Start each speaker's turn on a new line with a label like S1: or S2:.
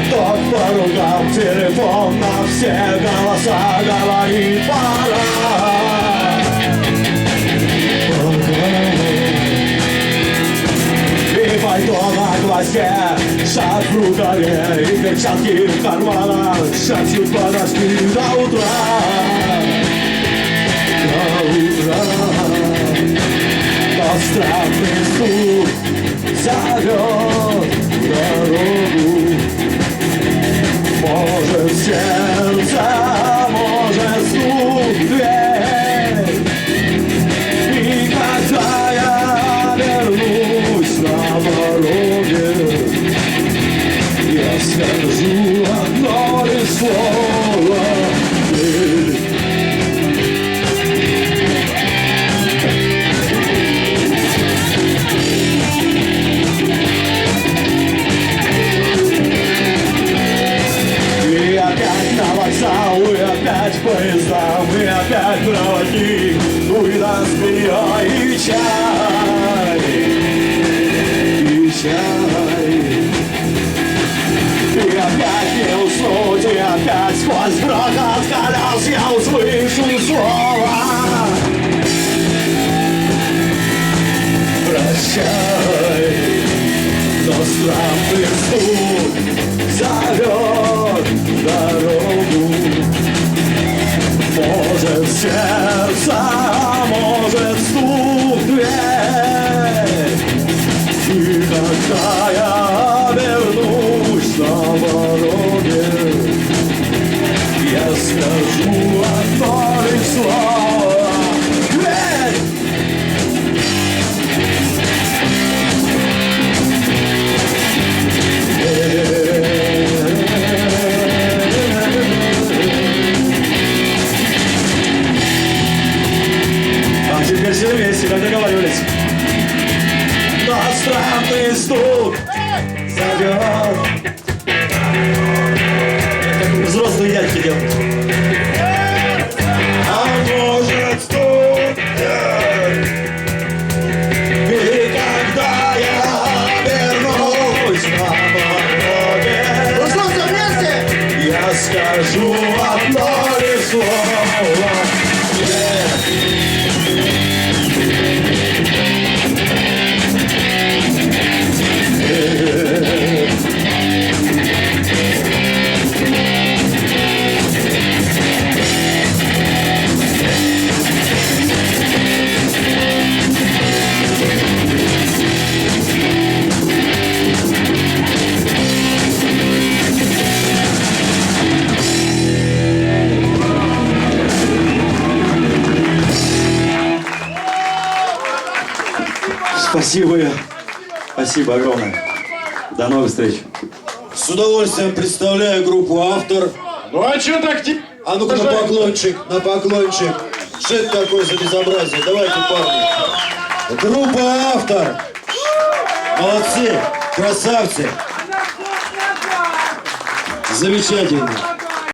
S1: Тот поругал телефон, на все голоса говорит пора. И пальто на гвозде, шаг в рукаве, и перчатки в карманах, шепчут подожди до утра. До утра. Но странный стук зовет дорогу. Может сердце, может стук дверь. И когда я вернусь на пороге, я скажу одно лишь слово. И опять поезда, мы опять проводник, выдаст меня и чай, и чай. И опять не уснуть, и опять сквозь грохот колес я услышу слово. Прощай, но странный стук зовет дорогу. Может сердце, может стук дверь. И когда я вернусь на пороге, я скажу одно лишь слово. Дверь! Теперь все вместе, как договаривались. Но странный стук зовет. Как взрослые дядьки делают. А может стук. И когда я вернусь на пороге, ну что, все вместе? Я скажу одно лишь слово. Спасибо. Спасибо огромное. До новых встреч.
S2: С удовольствием представляю группу «Автор».
S3: Ну а что так?
S2: А ну-ка на поклончик, на поклончик. Что это такое за безобразие? Давайте, парни. Группа «Автор». Молодцы, красавцы. Замечательно.